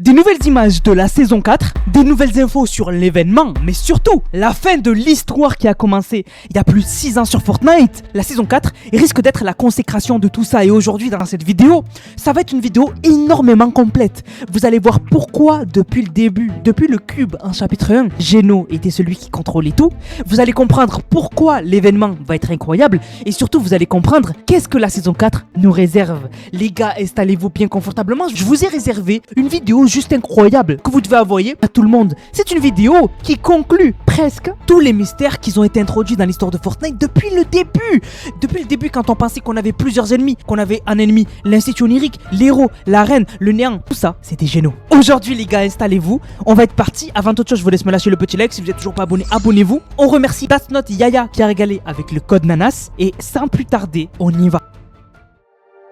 Des nouvelles images de la saison 4, des nouvelles infos sur l'événement, mais surtout la fin de l'histoire qui a commencé il y a plus de 6 ans sur Fortnite. La saison 4 risque d'être la consécration de tout ça et aujourd'hui dans cette vidéo, ça va être une vidéo énormément complète. Vous allez voir pourquoi depuis le début, depuis le cube en chapitre 1, Geno était celui qui contrôlait tout. Vous allez comprendre pourquoi l'événement va être incroyable et surtout vous allez comprendre qu'est-ce que la saison 4 nous réserve. Les gars, installez-vous bien confortablement, je vous ai réservé une vidéo juste incroyable que vous devez envoyer à tout le monde. C'est une vidéo qui conclut presque tous les mystères qui ont été introduits dans l'histoire de Fortnite depuis le début. Depuis le début, quand on pensait qu'on avait plusieurs ennemis, qu'on avait un ennemi, l'Institut onirique, l'héros, la reine, le néant, tout ça, c'était Geno. Aujourd'hui les gars, installez-vous, on va être parti. Avant toute chose, je vous laisse me lâcher le petit like. Si vous n'êtes toujours pas abonné, abonnez-vous. On remercie That's Not Yaya qui a régalé avec le code Nanas. Et sans plus tarder, on y va.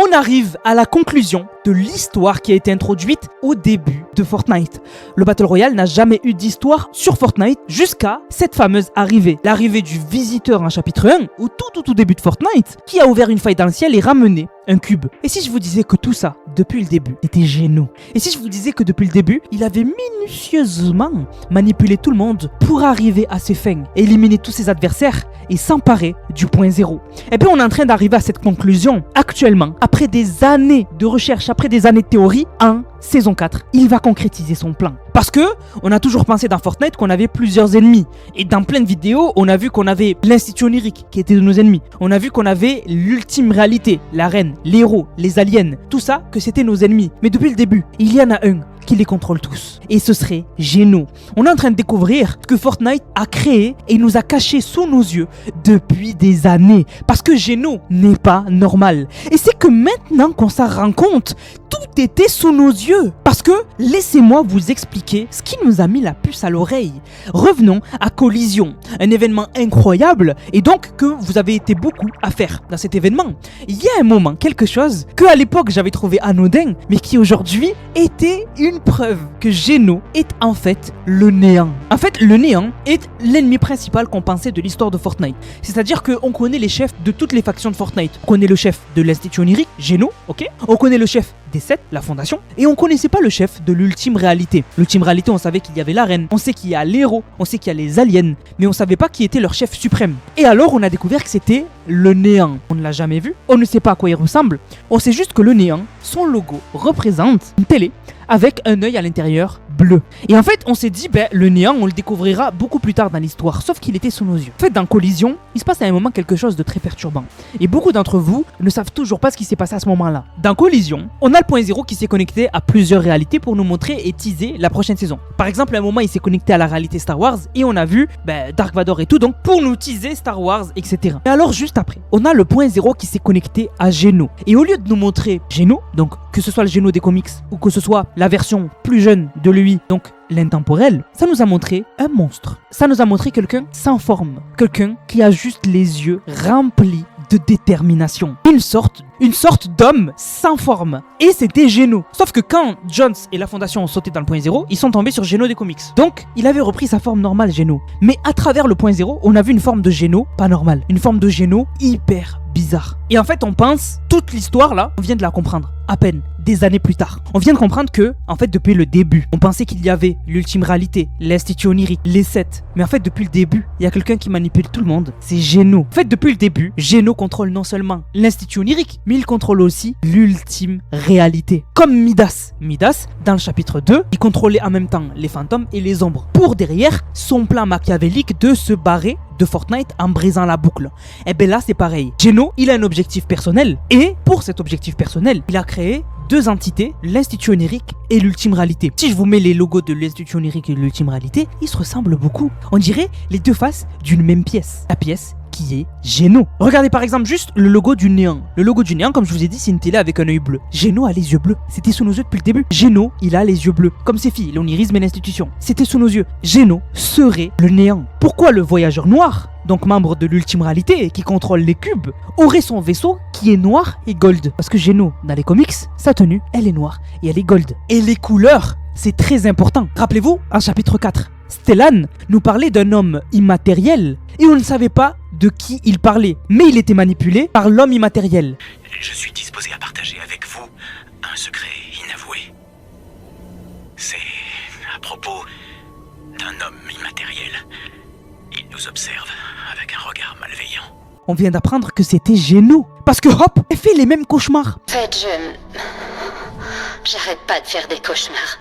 On arrive à la conclusion de l'histoire qui a été introduite au début de Fortnite. Le Battle Royale n'a jamais eu d'histoire sur Fortnite jusqu'à cette fameuse arrivée. L'arrivée du visiteur en chapitre 1, au tout début de Fortnite, qui a ouvert une faille dans le ciel et ramené un cube. Et si je vous disais que tout ça, depuis le début, était Geno? Et si je vous disais que depuis le début, il avait minutieusement manipulé tout le monde pour arriver à ses fins, éliminer tous ses adversaires et s'emparer du point zéro? Et bien on est en train d'arriver à cette conclusion actuellement, après des années de recherche, après des années de théorie, en saison 4, il va concrétiser son plan. Parce que on a toujours pensé dans Fortnite qu'on avait plusieurs ennemis. Et dans plein de vidéos, on a vu qu'on avait l'Institut onirique qui était de nos ennemis. On a vu qu'on avait l'ultime réalité, la reine, les héros, les aliens. Tout ça, que c'était nos ennemis. Mais depuis le début, il y en a un qui les contrôle tous. Et ce serait Geno. On est en train de découvrir ce que Fortnite a créé et nous a caché sous nos yeux depuis des années. Parce que Geno n'est pas normal. Et c'est que maintenant qu'on s'en rend compte, tout était sous nos yeux. Parce que, laissez-moi vous expliquer ce qui nous a mis la puce à l'oreille. Revenons à Collision, un événement incroyable et donc que vous avez été beaucoup à faire dans cet événement. Il y a un moment, quelque chose que à l'époque j'avais trouvé anodin, mais qui aujourd'hui était une preuve que Geno est en fait le néant. En fait, le néant est l'ennemi principal qu'on pensait de l'histoire de Fortnite. C'est-à-dire qu'on connaît les chefs de toutes les factions de Fortnite. On connaît le chef de l'Institut onirique, Geno, ok. On connaît le chef des 7, la fondation, et on connaissait pas le chef de l'ultime réalité. L'ultime réalité, on savait qu'il y avait la reine, on sait qu'il y a l'héros, on sait qu'il y a les aliens, mais on savait pas qui était leur chef suprême. Et alors on a découvert que c'était le néant. On ne l'a jamais vu, on ne sait pas à quoi il ressemble, on sait juste que le néant, son logo représente une télé avec un œil à l'intérieur bleu. Et en fait, on s'est dit, le néant, on le découvrira beaucoup plus tard dans l'histoire, sauf qu'il était sous nos yeux. En fait, dans Collision, il se passe à un moment quelque chose de très perturbant. Et beaucoup d'entre vous ne savent toujours pas ce qui s'est passé à ce moment-là. Dans Collision, on a le point zéro qui s'est connecté à plusieurs réalités pour nous montrer et teaser la prochaine saison. Par exemple, à un moment, il s'est connecté à la réalité Star Wars et on a vu Dark Vador et tout, donc pour nous teaser Star Wars, etc. Et alors, juste après, on a le point zéro qui s'est connecté à Geno. Et au lieu de nous montrer Geno, donc que ce soit le Geno des comics ou que ce soit la version plus jeune de lui, donc l'intemporel, ça nous a montré un monstre. Ça nous a montré quelqu'un sans forme. Quelqu'un qui a juste les yeux remplis de détermination. Une sorte d'homme sans forme. Et c'était Geno. Sauf que quand Jones et la fondation ont sauté dans le point zéro, ils sont tombés sur Geno des comics. Donc, il avait repris sa forme normale, Geno. Mais à travers le point zéro, on a vu une forme de Geno pas normale. Une forme de Geno hyper bizarre. Et en fait, on pense, toute l'histoire là, on vient de la comprendre. À peine, des années plus tard. On vient de comprendre que, en fait, depuis le début, on pensait qu'il y avait l'ultime réalité, l'Institut onirique, les 7. Mais en fait, depuis le début, il y a quelqu'un qui manipule tout le monde. C'est Geno. En fait, depuis le début, Geno contrôle non seulement l'Institut onirique, mais il contrôle aussi l'ultime réalité. Comme Midas. Midas, dans le chapitre 2, il contrôlait en même temps les fantômes et les ombres. Pour derrière, son plan machiavélique de se barrer de Fortnite en brisant la boucle. Et bien là, c'est pareil. Geno, il a un objectif personnel. Et pour cet objectif personnel, il a créé deux entités, l'Institut onirique et l'ultime réalité. Si je vous mets les logos de l'Institut onirique et de l'ultime réalité, ils se ressemblent beaucoup. On dirait les deux faces d'une même pièce. La pièce qui est Geno. Regardez par exemple juste le logo du néant. Le logo du néant, comme je vous ai dit, c'est une télé avec un œil bleu. Geno a les yeux bleus. C'était sous nos yeux depuis le début. Geno, il a les yeux bleus. Comme ses filles, l'onirisme et l'institution. C'était sous nos yeux. Geno serait le néant. Pourquoi le voyageur noir, donc membre de l'ultime réalité et qui contrôle les cubes, aurait son vaisseau qui est noir et gold? Parce que Geno, dans les comics, sa tenue, elle est noire et elle est gold. Et les couleurs, c'est très important. Rappelez-vous, en chapitre 4, Stellan nous parlait d'un homme immatériel et on ne savait pas de qui il parlait, mais il était manipulé par l'homme immatériel. Je suis disposé à partager avec vous un secret inavoué. C'est à propos d'un homme immatériel. Il nous observe avec un regard malveillant. On vient d'apprendre que c'était Geno. Parce que hop, elle fait les mêmes cauchemars. En fait, j'arrête pas de faire des cauchemars.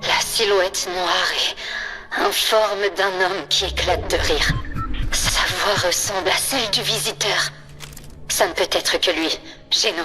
La silhouette noire et informe d'un homme qui éclate de rire. Sa voix ressemble à celle du visiteur. Ça ne peut être que lui, Geno.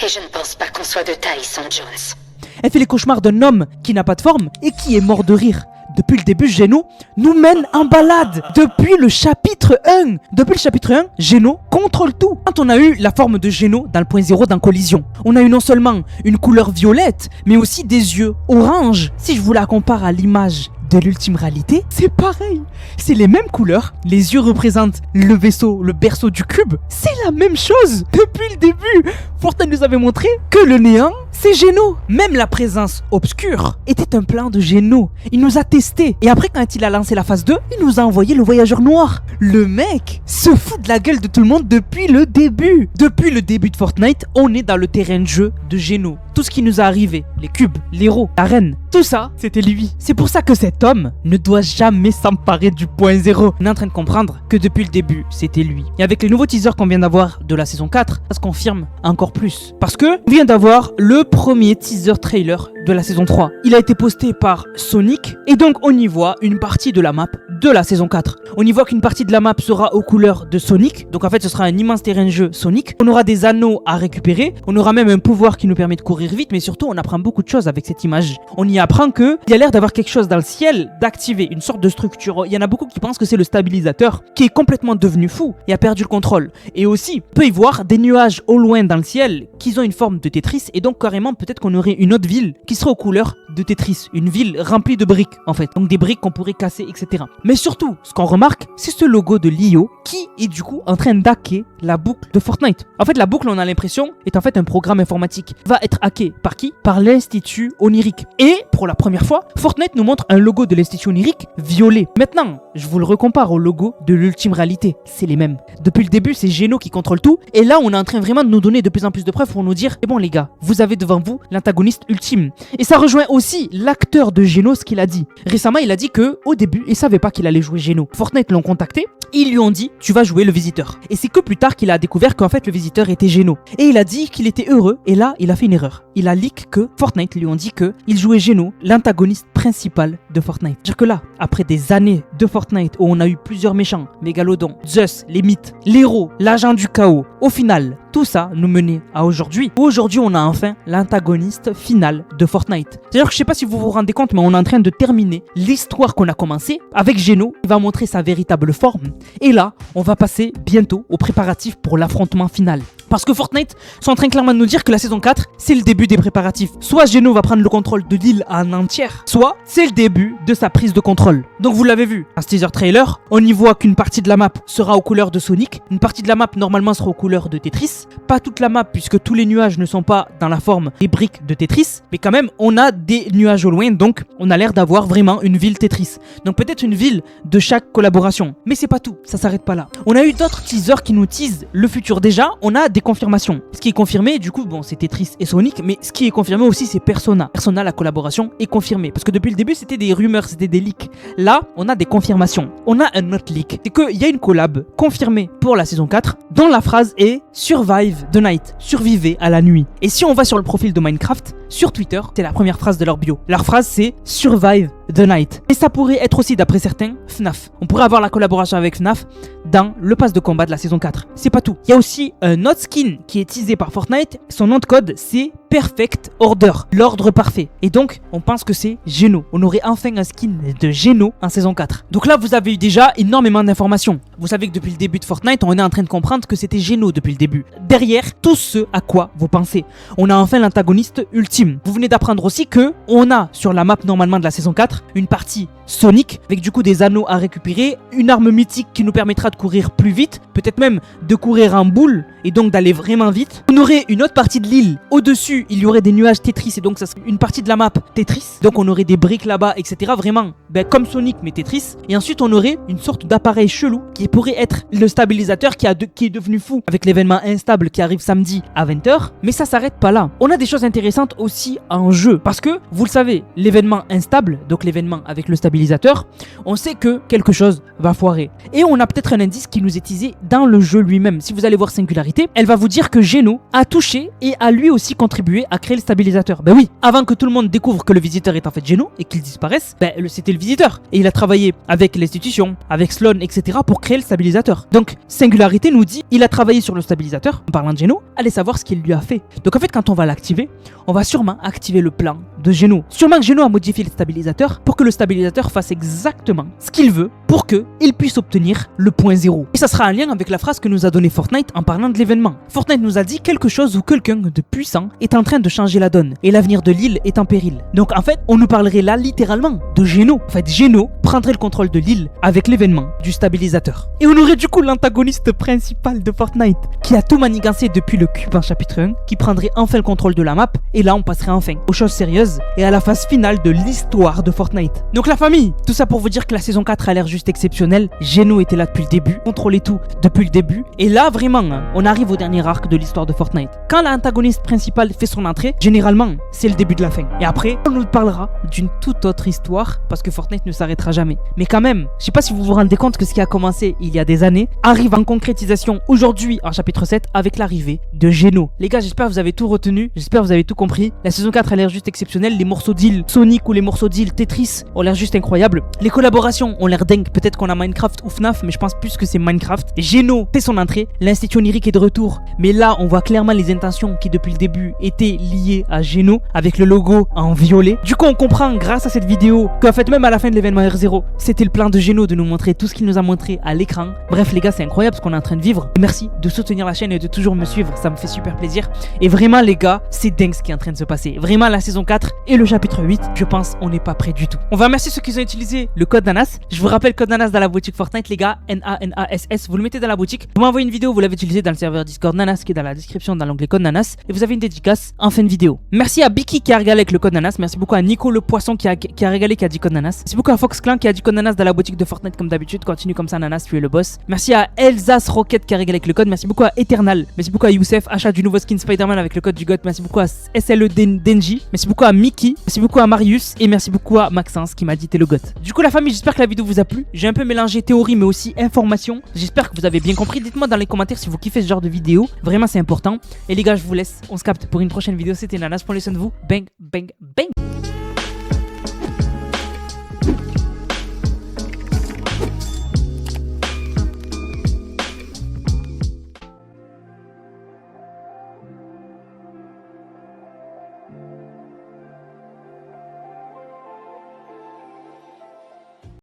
Et je ne pense pas qu'on soit de taille sans Jones. Elle fait les cauchemars d'un homme qui n'a pas de forme et qui est mort de rire. Depuis le début, Geno nous mène en balade. Depuis le chapitre 1. Depuis le chapitre 1, Geno contrôle tout. Quand on a eu la forme de Geno dans le point 0 dans Collision, on a eu non seulement une couleur violette, mais aussi des yeux orange. Si je vous la compare à l'image de l'ultime réalité, c'est pareil. C'est les mêmes couleurs. Les yeux représentent le vaisseau, le berceau du cube. C'est la même chose. Depuis le début, Fortnite nous avait montré que le néant, c'est Geno. Même la présence obscure était un plan de Geno. Il nous a testé. Et après, quand il a lancé la phase 2, il nous a envoyé le voyageur noir. Le mec se fout de la gueule de tout le monde depuis le début. Depuis le début de Fortnite, on est dans le terrain de jeu de Geno. Tout ce qui nous est arrivé, les cubes, l'héros, la reine, tout ça, c'était lui. C'est pour ça que cet homme ne doit jamais s'emparer du point 0. On est en train de comprendre que depuis le début, c'était lui. Et avec les nouveaux teasers qu'on vient d'avoir de la saison 4, ça se confirme encore plus. Parce que on vient d'avoir le premier teaser trailer de la saison 3. Il a été posté par Sonic et donc on y voit une partie de la map de la saison 4. On y voit qu'une partie de la map sera aux couleurs de Sonic. Donc en fait, ce sera un immense terrain de jeu Sonic. On aura des anneaux à récupérer. On aura même un pouvoir qui nous permet de courir vite, mais surtout on apprend beaucoup de choses avec cette image. On y apprend que il y a l'air d'avoir quelque chose dans le ciel d'activer, une sorte de structure. Il y en a beaucoup qui pensent que c'est le stabilisateur qui est complètement devenu fou et a perdu le contrôle. Et aussi, on peut y voir des nuages au loin dans le ciel qui ont une forme de Tetris et donc carrément peut-être qu'on aurait une autre ville qui serait aux couleurs de Tetris, une ville remplie de briques en fait, donc des briques qu'on pourrait casser, etc. Mais surtout, ce qu'on remarque, c'est ce logo de l'IO qui est du coup en train d'hacker la boucle de Fortnite. En fait, la boucle, on a l'impression, est en fait un programme informatique. Va être hacké par qui? Par l'Institut Onirique. Et pour la première fois, Fortnite nous montre un logo de l'Institut Onirique violet. Maintenant, je vous le recompare au logo de l'ultime réalité. C'est les mêmes. Depuis le début, c'est Geno qui contrôle tout. Et là, on est en train vraiment de nous donner de plus en plus de preuves pour nous dire, eh bon les gars, vous avez devant vous l'antagoniste ultime. Et ça rejoint aussi l'acteur de Geno, ce qu'il a dit. Récemment, il a dit que au début, il savait pas qu'il allait jouer Geno. Fortnite l'ont contacté, ils lui ont dit, tu vas jouer le visiteur. Et c'est que plus tard qu'il a découvert qu'en fait le visiteur était Geno. Et il a dit qu'il était heureux, et là, il a fait une erreur. Il a leak que Fortnite lui ont dit que il jouait Geno, l'antagoniste principal de Fortnite. C'est-à-dire que là, après des années de Fortnite où on a eu plusieurs méchants, Mégalodon, Zeus, les mythes, l'héros, l'agent du chaos, au final, tout ça nous menait à aujourd'hui. Aujourd'hui, on a enfin l'antagoniste final de Fortnite. C'est-à-dire que je sais pas si vous vous rendez compte, mais on est en train de terminer l'histoire qu'on a commencée avec Geno. Il va montrer sa véritable forme. Et là, on va passer bientôt aux préparatifs pour l'affrontement final. Parce que Fortnite sont en train clairement de nous dire que la saison 4, c'est le début des préparatifs. Soit Geno va prendre le contrôle de l'île en entière, soit c'est le début de sa prise de contrôle. Donc vous l'avez vu, un teaser trailer, on y voit qu'une partie de la map sera aux couleurs de Sonic, une partie de la map normalement sera aux couleurs de Tetris, pas toute la map puisque tous les nuages ne sont pas dans la forme des briques de Tetris, mais quand même on a des nuages au loin, donc on a l'air d'avoir vraiment une ville Tetris. Donc peut-être une ville de chaque collaboration. Mais c'est pas tout, ça s'arrête pas là. On a eu d'autres teasers qui nous teasent le futur. Déjà, on a des confirmations. Ce qui est confirmé, du coup, bon, c'est Tetris et Sonic, mais ce qui est confirmé aussi, c'est Persona. Persona, la collaboration est confirmée. Parce que depuis le début, c'était des rumeurs, c'était des leaks. Là, on a des confirmations. On a un autre leak. C'est qu'il y a une collab confirmée pour la saison 4, dont la phrase est Survive the night. Survivez à la nuit. Et si on va sur le profil de Minecraft, sur Twitter, c'est la première phrase de leur bio. Leur phrase, c'est Survive the night. Et ça pourrait être aussi, d'après certains, FNAF. On pourrait avoir la collaboration avec FNAF dans le pass de combat de la saison 4. C'est pas tout. Il y a aussi un autre skin qui est teasé par Fortnite. Son nom de code, c'est Perfect Order, l'ordre parfait. Et donc, on pense que c'est Geno. On aurait enfin un skin de Geno en saison 4. Donc là, vous avez eu déjà énormément d'informations. Vous savez que depuis le début de Fortnite, on est en train de comprendre que c'était Geno depuis le début. Derrière, tout ce à quoi vous pensez. On a enfin l'antagoniste ultime. Vous venez d'apprendre aussi que on a sur la map normalement de la saison 4 une partie Sonic avec du coup des anneaux à récupérer, une arme mythique qui nous permettra de courir plus vite, peut-être même de courir en boule et donc d'aller vraiment vite. On aurait une autre partie de l'île. Au-dessus, il y aurait des nuages Tetris et donc ça serait une partie de la map Tetris. Donc on aurait des briques là-bas, etc. Vraiment, comme Sonic mais Tetris. Et ensuite, on aurait une sorte d'appareil chelou qui pourrait être le stabilisateur qui est devenu fou avec l'événement instable qui arrive samedi à 20h. Mais ça s'arrête pas là. On a des choses intéressantes aussi en jeu. Parce que, vous le savez, l'événement instable, donc l'événement avec le stabilisateur, on sait que quelque chose va foirer. Et on a peut-être un indice qui nous est teasé dans le jeu lui-même. Si vous allez voir Singularité, elle va vous dire que Geno a touché et a lui aussi contribué à créer le stabilisateur. Ben oui, avant que tout le monde découvre que le visiteur est en fait Geno et qu'il disparaisse, c'était le visiteur. Et il a travaillé avec l'institution, avec Sloan, etc. pour créer le stabilisateur. Donc, Singularité nous dit, il a travaillé sur le stabilisateur, en parlant de Geno, allez savoir ce qu'il lui a fait. Donc en fait, quand on va l'activer, on va sûrement activer le plan de Geno. Sûrement que Geno a modifié le stabilisateur pour que le stabilisateur fasse exactement ce qu'il veut pour qu'il puisse obtenir le point 0. Et ça sera en lien avec la phrase que nous a donnée Fortnite en parlant de l'événement. Fortnite nous a dit quelque chose ou quelqu'un de puissant est en train de changer la donne et l'avenir de l'île est en péril. Donc en fait, on nous parlerait là littéralement de Geno. En fait, Geno prendrait le contrôle de l'île avec l'événement du stabilisateur. Et on aurait du coup l'antagoniste principal de Fortnite qui a tout manigancé depuis le cube en chapitre 1, qui prendrait enfin le contrôle de la map et là on passerait enfin aux choses sérieuses et à la phase finale de l'histoire de Fortnite. Donc la famille, tout ça pour vous dire que la saison 4 a l'air juste exceptionnelle. Geno était là depuis le début, contrôlait tout depuis le début et là vraiment on arrive au dernier arc de l'histoire de Fortnite. Quand l'antagoniste principal fait son entrée, généralement c'est le début de la fin. Et après on nous parlera d'une toute autre histoire parce que Fortnite ne s'arrêtera jamais. Mais quand même, je sais pas si vous vous rendez compte que ce qui a commencé il y a des années arrive en concrétisation aujourd'hui en chapitre 7 avec l'arrivée de Geno. Les gars, j'espère que vous avez tout retenu, j'espère que vous avez tout compris. La saison 4 a l'air juste exceptionnelle, les morceaux d'île Sonic ou les morceaux d'île Tetris ont l'air juste incroyables. Les collaborations ont l'air dingues, peut-être qu'on a Minecraft ou FNAF, mais je pense plus que c'est Minecraft. Geno fait son entrée, l'Institut Onirique est de retour, mais là on voit clairement les intentions qui depuis le début étaient liées à Geno avec le logo en violet. Du coup on comprend grâce à cette vidéo qu'en fait même à la fin de l'événement R0, c'était le plan de Geno de nous montrer tout ce qu'il nous a montré à l'écran. Bref les gars, c'est incroyable ce qu'on est en train de vivre. Merci de soutenir la chaîne et de toujours me suivre, ça me fait super plaisir. Et vraiment les gars, c'est dingue ce qui est en train de se passer. Vraiment la saison 4 et le chapitre 8, je pense on n'est pas prêt du tout. On va remercier ceux qui ont utilisé le code Nanas. Je vous rappelle code Nanas dans la boutique Fortnite les gars, N-A-N-A-S-S, vous le mettez dans la boutique. Vous m'envoyez une vidéo, vous l'avez utilisé dans le serveur Discord Nanas qui est dans la description dans l'onglet code Nanas et vous avez une dédicace en fin de vidéo. Merci à Biki qui a régalé avec le code Nanas, merci beaucoup à Nico le poisson qui a régalé qui a dit code Nanas. Merci beaucoup à Fox Clan qui a dit code Nanas dans la boutique de Fortnite comme d'habitude, continue comme ça Nanas, tu es le boss. Merci à Elsace Rocket qui a régalé avec le code, merci beaucoup à Eternal, merci beaucoup à Youssef, achat du nouveau skin Spider-Man avec le code du GOT, merci beaucoup à SLE Denji, merci beaucoup à Mickey, merci beaucoup à Marius et merci beaucoup à Maxence qui m'a dit t'es le GOT. Du coup la famille, j'espère que la vidéo vous a plu, j'ai un peu mélangé théorie mais aussi information, j'espère que vous avez bien compris, dites-moi dans les commentaires si vous kiffez ce genre de vidéo, vraiment c'est important. Et les gars je vous laisse, on se capte pour une prochaine vidéo, c'était Nanas, prenez soin de vous, bang bang bang.